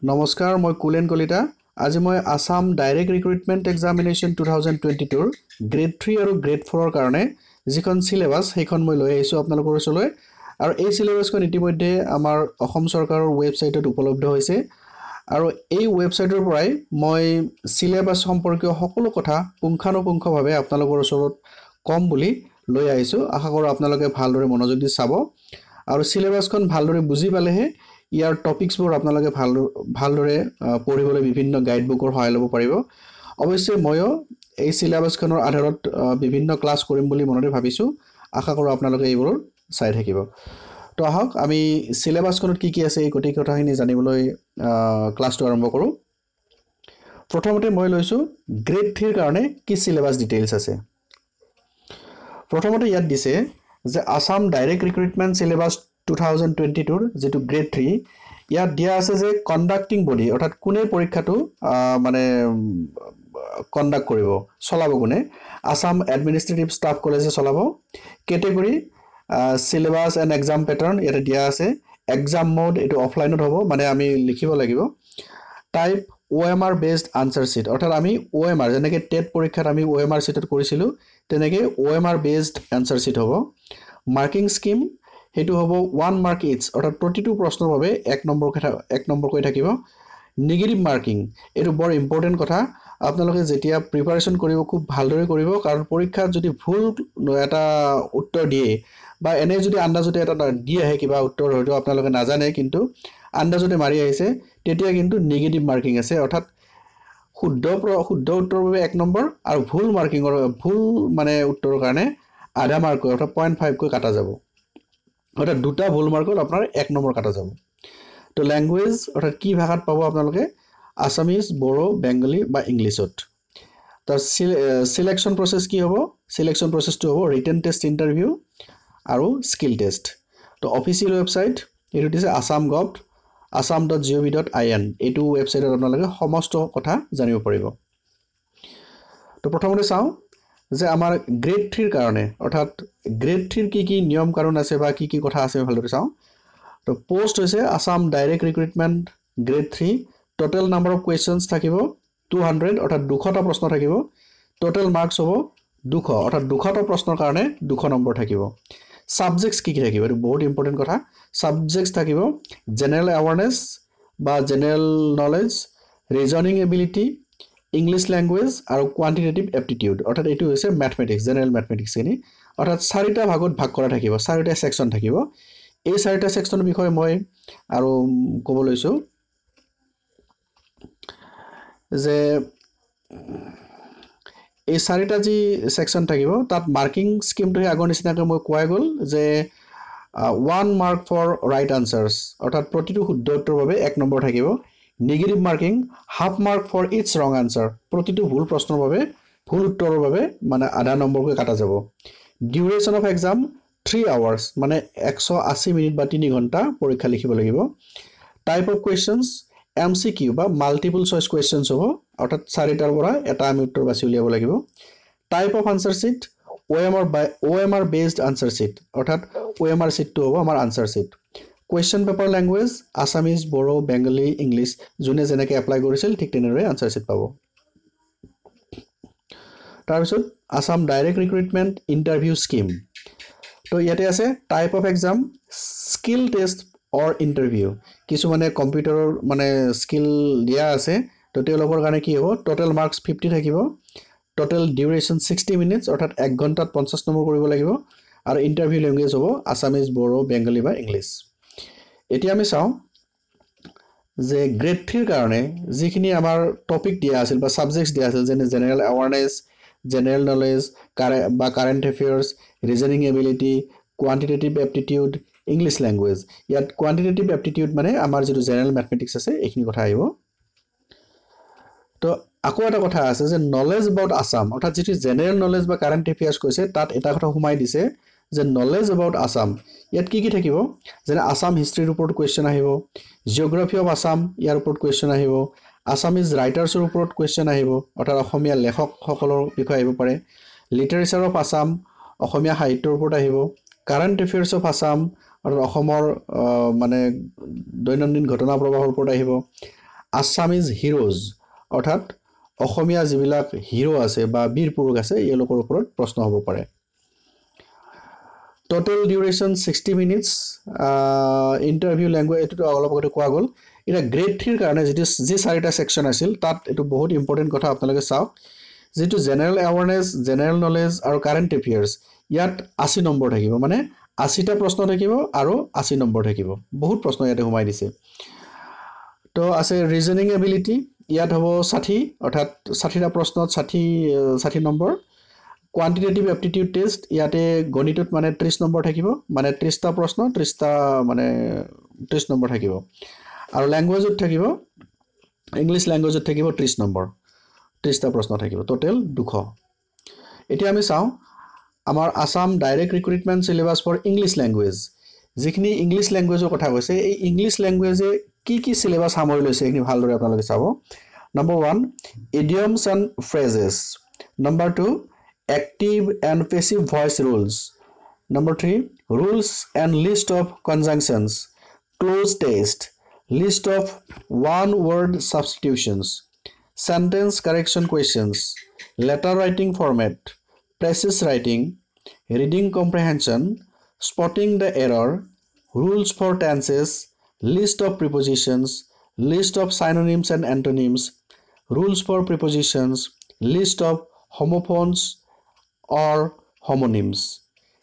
নমস্কাৰ মই কুলেন কলিতা আজি মই Assam direct recruitment examination 2022 grade 3 আৰু গ্ৰেড 4 ৰ কাৰণে যিখন সিলেবাস সেইখন মই লৈ আহিছো আপোনালোকৰ ওচৰলৈ আৰু এই সিলেবাসখন ইতিমধ্যে আমাৰ অসম চৰকাৰৰ ৱেবছাইটত উপলব্ধ হৈছে আৰু এই ৱেবছাইটৰ পৰাই মই সিলেবাস সম্পৰ্কীয় সকলো কথা পুংখানুপুংখভাৱে আপোনালোকৰ ওচৰত কম বুলি লৈ আহিছো আশা কৰো আপোনালোকে ভালদৰে মনোযোগ দি চাব আৰু সিলেবাসখন ভালদৰে বুজি পালেহে ইয়াৰ টপিকসবোৰ আপোনালোকে ভালদৰে পঢ়িবলৈ বিভিন্ন গাইডবুকৰ সহায় ল'ব পাৰিব অৱশ্যে ময়ো এই সিলেবাসখনৰ আধাৰত বিভিন্ন ক্লাছ কৰিম বুলি মনতে ভাবিছো আশা কৰো আপোনালোকে এইবোৰ চাই থাকিব তো আহক আমি সিলেবাসখনত কি আছে এই গোটেই কথাখিনি জানিবলৈ ক্লাছটো আৰম্ভ কৰো প্ৰথমতে মই লৈছো গ্ৰেড 3 ৰ কাৰণে কি সিলেবাস ডিটেইলছ আছে প্ৰথমতে ইয়াত দিছে যে আসাম ডাইৰেক্ট ৰিক্ৰুটমেন্ট সিলেবাস 2022 ৰ যেটো গ্ৰেড 3 ইয়াত দিয়া আছে যে কন্ডাক্টিং বডি অৰ্থাৎ কোনে পৰীক্ষাটো মানে কন্ডাক্ট কৰিব চলাব কোনে আসাম এডমিনিষ্ট্ৰেটিভ ষ্টাফ কলেজে চলাব ক্যাটেগৰি সিলেবাস এণ্ড এক্সাম প্যাটাৰ্ন ইয়াতে দিয়া আছে এক্সাম মোড এটো অফলাইনত হ'ব মানে আমি লিখিব লাগিব type OMR based answer sheet অর্থাৎ আমি OMR যেনেকৈ টেট পৰীক্ষাত আমি OMR শিটত কৰিছিলো তেনেকৈ OMR বেসড আনসাৰ শিট হ'ব মাৰ্কিং স্কিম হেতু হ'ব 1 মাৰ্ক ইচ অৰ্থাৎ প্ৰতিটো প্ৰশ্নৰ বাবে 1 নম্বৰ কৈ থাকিব নেগেটিভ মাৰ্কিং এটো বৰ ইম্পৰ্টেন্ট কথা আপোনালোকে যেতিয়া প্ৰিপাৰেচন কৰিব খুব ভালদৰে কৰিব কাৰণ পৰীক্ষাত যদি ভুল এটা উত্তৰ দিয়ে বা এনে যদি আন্দাজতে এটা দি আহে কিবা উত্তৰ হয়তো আপোনালোকে নাজানে কিন্তু আন্দাজতে মাৰি আহিছে তেতিয়া কিন্তু নেগেটিভ মাৰ্কিং আছে অৰ্থাৎ শুদ্ধ উত্তৰৰ বাবে 1 নম্বৰ আৰু ভুল মাৰ্কিংৰ ভুল মানে উত্তৰৰ কাৰণে আধা মাৰ্ক অৰ্থাৎ 0.5 কৈ কাটা যাব অৰ্থাৎ দুটা ভুল মাৰ্কত আপোনাৰ 1 নম্বৰ কাটা যাব তো ল্যাঙ্গুৱেজ অৰ্থাৎ কি ভাষাত পাব আপোনালোকে আসামিজ বড়ো বেঙ্গলী বা ইংলিশত তো সিলেকশন প্ৰসেস কি হ'ব সিলেকশন প্ৰসেসটো হ'ব ৰিটেন টেষ্ট ইন্টাৰভিউ আৰু স্কিল টেষ্ট তো অফিচিয়েল ৱেবসাইট এটো দিছে assam.gov.in এটো ৱেবসাইটত আপোনালোকে সমস্ত কথা জানিব পাৰিব তো প্ৰথমতে চাও যে আমাৰ গ্ৰেড 3 ৰ কাৰণে অৰ্থাৎ গ্ৰেড 3 ৰ কি নিয়ম কানুন আছে বা কি কথা আছে ভালদৰে চাও তো পোষ্ট হৈছে Assam direct recruitment grade 3 total number of questions থাকিব 200 অৰ্থাৎ 200টা প্ৰশ্ন থাকিব টোটাল মাৰ্কস হ'ব 200 অৰ্থাৎ 200টা প্ৰশ্নৰ কাৰণে 200 নম্বৰ থাকিব সাবজেক্টস কি থাকিব এটো বহুত ইম্পৰ্টেন্ট কথা সাবজেক্টস থাকিব জেনাৰেল অ্যাৱাৰনেস বা general knowledge reasoning ability English language আৰু কোয়ান্টিটেটিভ এপ্টিটিউড অৰ্থাৎ এটো হৈছে ম্যাথমেটিক্স জেনাৰেল ম্যাথমেটিক্স খিনি অৰ্থাৎ চাৰিটা ভাগত ভাগ কৰা থাকিব চাৰিটা সেকশন থাকিব এই চাৰিটা সেকশনৰ বিষয়ে মই আৰু ক'ব লৈছো যে এই চাৰিটা যি সেকশন থাকিব তাত মাৰ্কিং স্কিমটো আগৰ নিচিনাকৈ মই কোৱাই গল যে 1 মাৰ্ক ফৰ ৰাইট আনসাৰ্স অৰ্থাৎ প্ৰতিটো শুদ্ধ উত্তৰৰ বাবে 1 নম্বৰ থাকিব negative marking half mark for each wrong answer প্ৰতিটো ভুল প্ৰশ্নৰ বাবে ভুল উত্তৰৰ বাবে মানে আধা নম্বৰকৈ কাটা যাব ডিউৰেশন অফ এক্সাম 3 আৱাৰ্স মানে 180 মিনিট বা 3 ঘণ্টা পৰীক্ষা লিখিব লাগিব টাইপ অফ কোৱেশ্চনছ MCQ বা মাল্টিপল চয়েস কোৱেশ্চনছ হ'ব অৰ্থাৎ চাৰিটাৰ পৰা এটা আমি উত্তৰ বাছি উলিয়াব লাগিব type of answer sheet OMR based answer sheet অৰ্থাৎ OMR শিটটো হ'ব আমাৰ answer sheet question paper language Assamese Bodo Bengali English যোনে যেনেকৈ এপ্লাই কৰিছিল ঠিক তেনেদৰে আনসাৰ শিট পাব তাৰ পিছত Assam direct recruitment interview scheme তো ইয়াতে আছে type of exam skill test or interview কিছু মানে কম্পিউটাৰৰ মানে স্কিল দিয়া আছে তো তেওঁলোকৰ কাৰণে কি হ'ব টোটাল মাৰ্কস 50 থাকিব টোটাল ডিউৰেশন 60 মিনিটস অৰ্থাৎ 1 ঘণ্টাত 50 নম্বৰ কৰিব লাগিব আৰু ইন্টাৰভিউ ল্যাঙ্গুৱেজ হ'ব আসামিজ বড়ো বেঙ্গলী বা ইংলিশ এতিয়া আমি চাও যে গ্ৰেড 3 ৰ কাৰণে যিখিনি আমাৰ টপিক দিয়া আছিল বা সাবজেক্টস দিয়া আছিল যেনে জেনাৰেল অ্যাৱাৰনেস জেনাৰেল নলেজ বা current affairs reasoning ability quantitative aptitude English language ইয়াত কোয়ান্টিটেটিভ এপ্টিটিউড মানে আমাৰ যেটো জেনাৰেল ম্যাথমেটিক্স আছে এইখিনি কথা আহিব তো আকৌ এটা কথা আছে যে নলেজ এবাউট আসাম অৰ্থাৎ যেটো জেনাৰেল নলেজ বা কারেন্ট এফেয়ার্স কৈছে তাত এটা কথা হুমাই দিছে যে নলেজ এবাউট আসাম ইয়াত কি থাকিব যেনে আসাম হিষ্ট্ৰীৰ ওপৰত কোৱেশ্চন আহিব জিওগ্ৰাফি অফ আসাম ইয়াৰ ওপৰত কোৱেশ্চন আহিব আসামিজ ৰাইটাৰ্ছৰ ওপৰত কোৱেশ্চন আহিব অৰ্থাৎ অসমীয়া লেখকসকলৰ বিষয়ে আহিব পাৰে লিটাৰেচাৰ অফ আসাম অসমীয়া সাহিত্যৰ ওপৰত আহিব কাৰেন্ট এফেয়াৰ্স অফ আসাম অৰ্থাৎ অসমৰ মানে দৈনন্দিন ঘটনা প্ৰবাহৰ ওপৰত আহিব আছামিজ হিৰোজ অৰ্থাৎ অসমীয়া যিবিলাক হিৰো আছে বা বীৰ পুৰুষ আছে এওঁলোকৰ ওপৰত প্ৰশ্ন হ'ব পাৰে total duration 60 minutes interview language এটো অলপ আগতে কোৱা গ'ল এটা গ্ৰেড 3 ৰ কাৰণে যি চাৰিটা সেকশন আছিল তাত এটো বহুত ইম্পৰ্টেন্ট কথা আপোনালোকে চাওক যেটো জেনাৰেল এৱাৰনেস জেনাৰেল নলেজ আৰু কাৰেন্ট এফেয়াৰ্স ইয়াত 80 নম্বৰ থাকিব মানে 80টা প্ৰশ্ন থাকিব আৰু 80 নম্বৰ থাকিব বহুত প্ৰশ্ন ইয়াতে ঘুমাই দিছে তো আছে ৰিজনিং এবিলিটি ইয়াত হ'ব 60 অৰ্থাৎ 60টা প্ৰশ্নত 60 নম্বৰ কোয়ান্টিটেটিভ এপ্টিটিউড টেষ্ট ইয়াতে গণিতত মানে 30 নম্বৰ থাকিব মানে 30টা প্ৰশ্ন 30টা মানে 30 নম্বৰ থাকিব আৰু ল্যাঙ্গুৱেজত থাকিব ইংলিশ ল্যাঙ্গুৱেজত থাকিব 30 নম্বৰ 30টা প্ৰশ্ন থাকিব টোটাল 200 এতিয়া আমি চাও আমাৰ Assam direct recruitment syllabus for English language যিখিনি ইংলিশ ল্যাঙ্গুৱেজৰ কথা কৈছে এই ইংলিশ ল্যাঙ্গুৱেজে কি সিলেবাস সামৰি লৈছে এইখিনি ভালদৰে আপোনালোকে চাব number 1 idioms and phrases number 2 active and passive voice rules number 3 rules and list of conjunctions close test list of one word substitutions sentence correction questions letter writing format precise writing reading comprehension spotting the error rules for tenses list of prepositions list of synonyms and antonyms rules for prepositions list of homophones or homonyms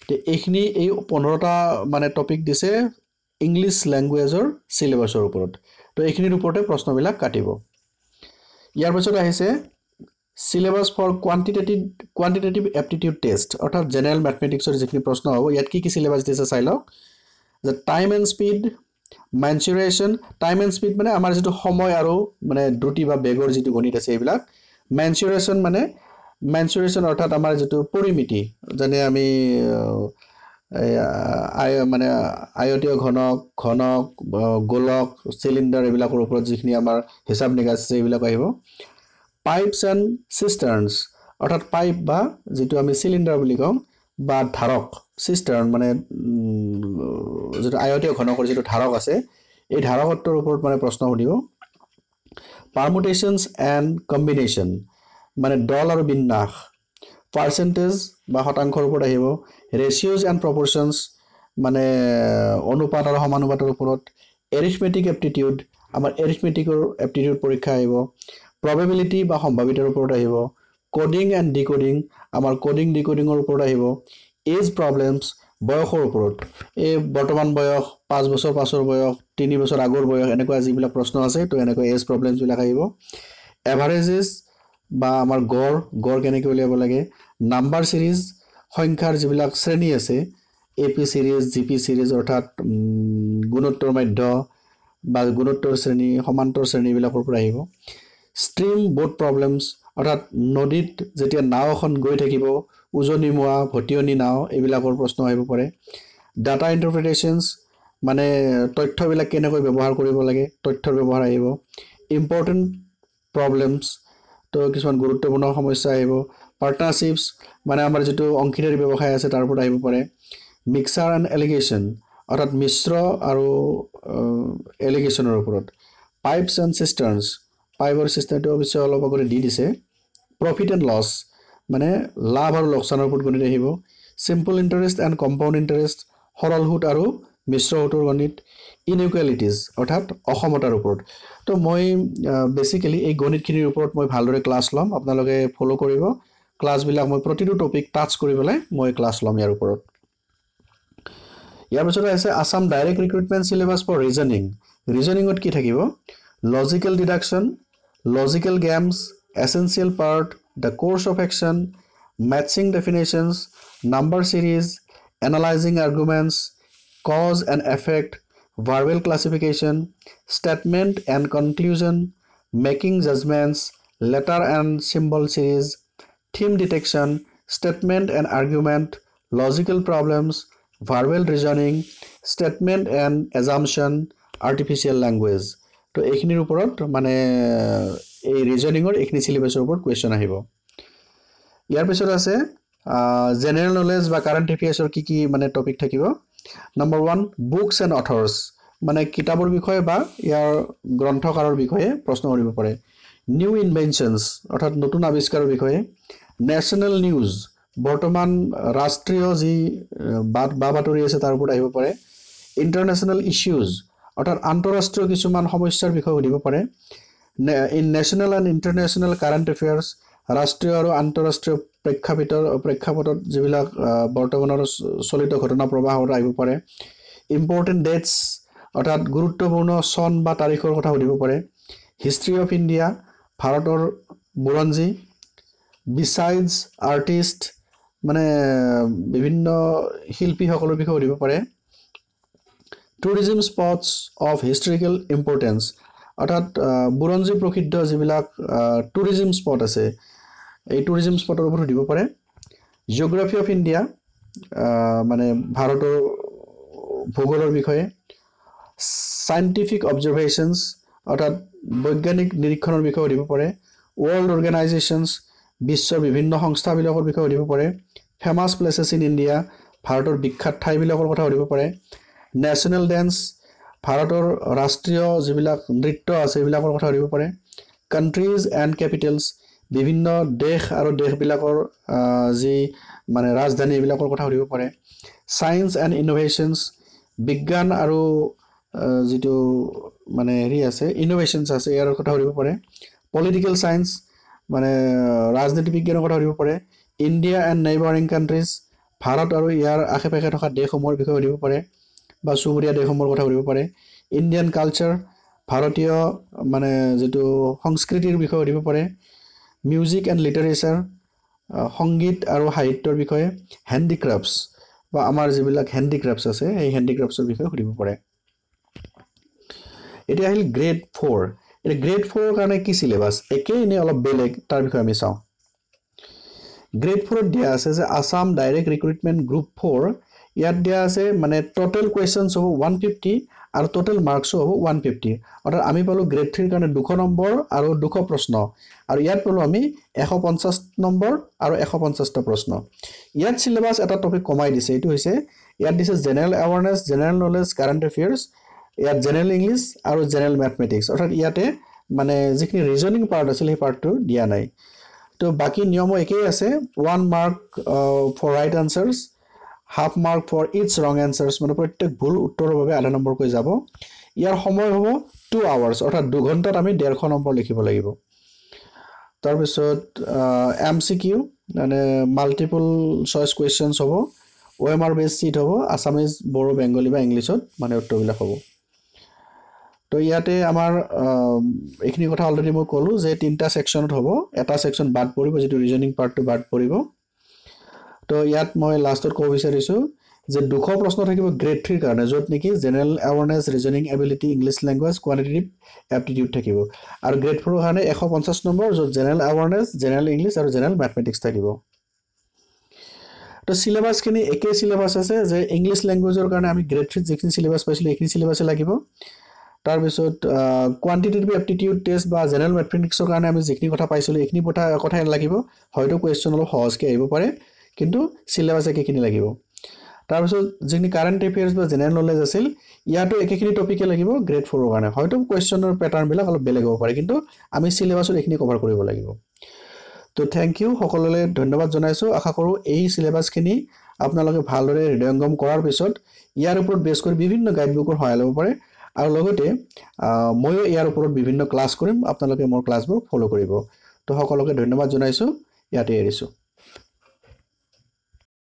তে এইখিনি এই 15টা মানে topic দিছে English ল্যাঙ্গুৱেজৰ সিলেবাসৰ ওপৰত তো এইখিনিৰ ওপৰতে প্ৰশ্নবিলাক কাটিব ইয়াৰ পিছত আহিছে syllabus for quantitative aptitude test অৰ্থাৎ জেনাৰেল ম্যাথমেটিক্সৰ যিখিনি প্ৰশ্ন হ'ব ইয়াত কি সিলেবাস দিছে চাই লওক যে time and speed mensuration time and speed মানে আমাৰ যেটো সময় আৰু মানে দ্ৰুতি বা বেগৰ যেটো গণিত আছে এইবিলাক মেনচুৰেশন মানে মেনচুৰেশন অৰ্থাৎ আমাৰ যেটো পৰিমিতি জানে আমি মানে আয়তীয় ঘনক গোলক সিলিন্ডাৰ এইবিলাকৰ ওপৰত যিখিনি আমাৰ হিসাব নিকাচ আছে এইবিলাক আহিব পাইপস এণ্ড সিস্টাৰ্নস অৰ্থাৎ পাইপ বা যেটো আমি সিলিন্ডাৰ বুলি কওঁ বা ধাৰক সিস্টাৰ্ন মানে যেটো আয়তীয় ঘনকৰ যেটো ধাৰক আছে এই ধাৰকত্বৰ ওপৰত মানে প্ৰশ্ন সুধিব পাৰমুটেশনস এণ্ড কম্বিনেশন মানে দল আৰু বিন্যাস পাৰ্সেন্টেজ বা শতাংশৰ ওপৰত আহিব ৰেশিওস এণ্ড প্ৰপৰশনস মানে অনুপাত আৰু সমানুপাতৰ ওপৰত এৰিথমেটিক এপ্টিটিউড আমাৰ এৰিথমেটিকৰ এপ্টিটিউড পৰীক্ষা আহিব probability বা সম্ভাৱিতাৰ ওপৰত আহিব কোডিং এণ্ড ডিকোডিং আমাৰ কোডিং ডিকোডিংৰ ওপৰত আহিব এজ প্ৰবলেমস বয়সৰ ওপৰত এই বৰ্তমান বয়স 5 বছৰ পাছৰ বয়স 3 বছৰ আগৰ বয়স এনেকুৱা যিবিলাক প্ৰশ্ন আছে তো এনেকুৱা এজ প্ৰবলেমস বিলাক আহিব এভাৰেজেস বা আমাৰ গড় কেনেকৈ উলিয়াব লাগে নাম্বাৰ সিৰিজ সংখ্যাৰ যিবিলাক শ্ৰেণী আছে এপি সিৰিজ জিপি সিৰিজ অৰ্থাৎ গুণোত্তৰ মাধ্য বা গুণোত্তৰ শ্ৰেণী সমান্তৰ শ্ৰেণী বিলাকৰ পৰা আহিব স্ট্ৰীম বোট প্ৰবলেমস অৰ্থাৎ নদীত যেতিয়া নাও এখন গৈ থাকিব উজনি মোৱা ভটিয়নি নাও এইবিলাকৰ প্ৰশ্ন আহিব পাৰে ডাটা ইন্টাৰপ্ৰিটেশনস মানে তথ্যবিলাক কেনেকৈ ব্যৱহাৰ কৰিব লাগে তথ্যৰ ব্যৱহাৰ আহিব ইম্পৰ্টেন্ট প্ৰবলেমস তো কিছুমান গুৰুত্বপূৰ্ণ সমস্যা আহিব পাৰ্টনাৰশিপস মানে আমাৰ যেটো অংশীদাৰী ব্যৱসায় আছে তাৰ ওপৰত আহিব পাৰে মিক্সাৰ এণ্ড এলিগেশ্যন অৰ্থাৎ মিশ্ৰ আৰু এলিগেশ্যনৰ ওপৰত পাইপস এণ্ড সিস্টাৰ্নস পাইপৰ সিস্টাৰটো অৱশ্যে অলপ আগতে দি দিছে প্ৰফিট এণ্ড লছ মানে লাভ আৰু লোকচানৰ ওপৰত গণিত আহিব simple interest and compound interest সৰল সুদ আৰু মিশ্ৰ সুদৰ গণিত ইনইকুৱেলিটিজ অৰ্থাৎ অসমতাৰ ওপৰত তো মই বেসিক্যালি এই গণিতখিনিৰ ওপৰত মই ভালদৰে ক্লাস লম আপোনালোকে ফলো কৰিব ক্লাসবিলাক মই প্ৰতিটো টপিক টাচ কৰিবলৈ মই ক্লাস লম ইয়াৰ ওপৰত ইয়াৰ পিছত আছে Assam direct recruitment syllabus for ৰিজনিংত কি থাকিব logical deduction logical games essential part the course of action matching definitions number series analyzing arguments cause and effect verbal classification statement and conclusion making judgments letter and symbol series theme detection statement and argument logical problems verbal reasoning statement and assumption artificial language তো এইখিনিৰ ওপৰত মানে এই ৰিজনিংৰ এইখিনি সিলেবাসৰ ওপৰত question আহিব ইয়াৰ পিছত আছে জেনাৰেল নলেজ বা কাৰেন্ট এফেয়াৰ্সৰ কি মানে টপিক থাকিব নম্বৰ 1 বুকস এণ্ড অথৰ্স মানে কিতাপৰ বিষয়ে বা ইয়াৰ গ্ৰন্থকাৰৰ বিষয়ে প্ৰশ্ন কৰিব পাৰে নিউ ইনভেনশনছ অৰ্থাৎ নতুন আৱিষ্কাৰৰ বিষয়ে নেশ্যনেল নিউজ বৰ্তমান ৰাষ্ট্ৰীয় যি বা বাতৰি আছে তাৰ ওপৰত আহিব পাৰে ইণ্টাৰনেশ্যনেল ইস্যুজ অৰ্থাৎ আন্তঃৰাষ্ট্ৰীয় কিছুমান সমস্যাৰ বিষয়ে সুধিব পাৰে in national and international current affairs ৰাষ্ট্ৰীয় আৰু আন্তঃৰাষ্ট্ৰীয় প্ৰেক্ষাপটত যিবিলাক বৰ্তমানৰ চলিত ঘটনা প্ৰবাহত আহিব পাৰে ইম্পৰ্টেণ্ট ডেটছ অৰ্থাৎ গুৰুত্বপূৰ্ণ চন বা তাৰিখৰ কথা সুধিব পাৰে হিষ্ট্ৰী অফ ইণ্ডিয়া ভাৰতৰ বুৰঞ্জী বিচাইডছ আৰ্টিষ্ট মানে বিভিন্ন শিল্পীসকলৰ বিষয়ে সুধিব পাৰে tourism spots of historical importance অৰ্থাৎ বুৰঞ্জী প্ৰসিদ্ধ যিবিলাক টুৰিজিম স্পট আছে এই টুৰিজিম স্পটৰ ওপৰত সুধিব পাৰে জিঅ'গ্ৰাফি অফ ইণ্ডিয়া মানে ভাৰতৰ ভূগোলৰ বিষয়ে সাইণ্টিফিক অবজাৰভেশ্যনছ অৰ্থাৎ বৈজ্ঞানিক নিৰীক্ষণৰ বিষয়ে সুধিব পাৰে ৱৰ্ল্ড অৰ্গেনাইজেশ্যনছ বিশ্বৰ বিভিন্ন সংস্থাবিলাকৰ বিষয়ে সুধিব পাৰে ফেমাছ প্লেচেছ ইন ইণ্ডিয়া ভাৰতৰ বিখ্যাত ঠাইবিলাকৰ কথা সুধিব পাৰে নেশ্যনেল ডেন্স ভাৰতৰ ৰাষ্ট্ৰীয় যিবিলাক নৃত্য আছে এইবিলাকৰ কথা সুধিব পাৰে কাণ্ট্ৰিজ এণ্ড কেপিটেলছ বিভিন্ন দেশ আৰু দেশবিলাকৰ যি মানে ৰাজধানী এইবিলাকৰ কথা সুধিব পাৰে ছায়েন্স এণ্ড ইনোভেশ্যনছ বিজ্ঞান আৰু যিটো মানে হেৰি আছে ইনোভেশ্যনছ আছে ইয়াৰ কথা সুধিব পাৰে পলিটিকেল ছায়েন্স মানে ৰাজনীতি বিজ্ঞানৰ কথা সুধিব পাৰে India and neighbouring countries Bharat আৰু ইয়াৰ আশে পাশে থকা দেশসমূহৰ বিষয়ে সুধিব পাৰে বা চুবুৰীয়া দেশসমূহৰ কথা সুধিব পাৰে ইণ্ডিয়ান কালচাৰ ভাৰতীয় মানে যিটো সংস্কৃতিৰ বিষয়ে সুধিব পাৰে মিউজিক এণ্ড লিটাৰেচাৰ সংগীত আৰু সাহিত্যৰ বিষয়ে হেণ্ডিক্ৰাফ্টছ বা আমাৰ যিবিলাক হেণ্ডিক্ৰাফ্টছ আছে সেই হেণ্ডিক্ৰাফ্টছৰ বিষয়ে সুধিব পাৰে এতিয়া আহিল গ্ৰেড 4 এতিয়া গ্ৰেড 4ৰ কাৰণে কি চিলেবাছ একেই নে অলপ বেলেগ তাৰ বিষয়ে আমি চাওঁ গ্ৰেড 4ত দিয়া আছে যে আসাম ডাইৰেক্ট ৰিক্ৰুটমেণ্ট গ্ৰুপ 4 ইয়াত দিয়া আছে মানে টোটেল কুৱেশ্যনছ হ'ব 150 আৰু টোটেল মাৰ্কছো হ'ব 150 অৰ্থাৎ আমি পালোঁ গ্ৰেড 3ৰ কাৰণে 200 নম্বৰ আৰু 200 প্ৰশ্ন আৰু ইয়াত পালোঁ আমি 150 নম্বৰ আৰু 150টা প্ৰশ্ন ইয়াত চিলেবাছ এটা টপিক কমাই দিছে এইটো হৈছে ইয়াত দিছে general awareness general knowledge current affairs ইয়াত জেনেৰেল ইংলিছ আৰু জেনেৰেল মেথমেটিক্স অৰ্থাৎ ইয়াতে মানে যিখিনি ৰিজনিং পাৰ্ট আছিল সেই পাৰ্টটো দিয়া নাই তো বাকি নিয়মো একেই আছে 1 mark for right answers half mark for each wrong answers মানে প্ৰত্যেক ভুল উত্তৰৰ বাবে আধা নম্বৰ কৈ যাব ইয়াৰ সময় হ'ব 2 আৱাৰ্স অৰ্থাৎ 2 ঘণ্টাত আমি 150 নম্বৰ লিখিব লাগিব তাৰ পিছত এমসিকিউ মানে মাল্টিপল চয়েস কোৱেশ্চনছ হ'ব ওএমআৰ বেস সিট হ'ব আসামিজ বড়ো বেঙ্গলী বা ইংলিছত মানে উত্তৰবিলাক হ'ব তো ইয়াতে আমাৰ এইখিনি কথা অলৰেডি মই ক'লো যে তিনটা সেকশনত হ'ব এটা সেকশন বাদ পৰিব যেটো ৰিজনিং পাৰ্টটো বাদ পৰিব তো ইয়াত মই লাষ্টত ক'ব বিচাৰিছো যে 200 প্ৰশ্ন থাকিব গ্ৰেড 3 কাৰণে য'ত নেকি general awareness reasoning ability English language quantitative aptitude থাকিব আৰু গ্ৰেড 4 কাৰণে 150 নম্বৰ য'ত জেনেৰেল এৱাৰনেছ জেনেৰেল ইংলিছ আৰু জেনেৰেল ম্যাথমেটিক্স থাকিব তো সিলেবাস খিনি একে সিলেবাস আছে যে ইংলিছ ল্যাঙ্গুৱেজৰ কাৰণে আমি গ্ৰেড 3 যিখিনি সিলেবাস পাইছিলো এইখিনি সিলেবাসে লাগিব তাৰ পিছত কোৱান্টিটেটিভ এপ্টিটিউড টেষ্ট বা জেনেৰেল ম্যাথমেটিক্সৰ কাৰণে আমি যিখিনি কথা পাইছিলো এইখিনি কথাই লাগিব হয়তো কোৱেশ্চন অলপ সহজকৈ আহিব পাৰে কিন্তু সিলেবাস একেখিনি লাগিব তাৰ পিছত যিখিনি কাৰেণ্ট এফেয়াৰ্স বা জেনেৰেল নলেজ আছিল ইয়াতো একেখিনি টপিকে লাগিব গ্ৰেড 4 ৰ কাৰণে হয়তো কোৱেশ্চনৰ প্যাটাৰ্ন বিলাক অলপ বেলেগ হ'ব পাৰে কিন্তু আমি সিলেবাসৰ এইখিনি কভাৰ কৰিব লাগিব তো থ্যাংক ইউ সকলোলৈ ধন্যবাদ জনাইছো আশা কৰো এই সিলেবাসখিনি আপোনালোকে ভালদৰে হৃদয়ঙ্গম কৰাৰ পিছত ইয়াৰ ওপৰত বেছ কৰি বিভিন্ন গাইডবুকৰ সহায় ল'ব পাৰে আৰু লগতে ময়ো ইয়াৰ ওপৰত বিভিন্ন ক্লাছ কৰিম আপোনালোকে মোৰ ক্লাছবোৰ ফলো কৰিব তো সকলোকে ধন্যবাদ জনাইছো ইয়াতে এৰিছো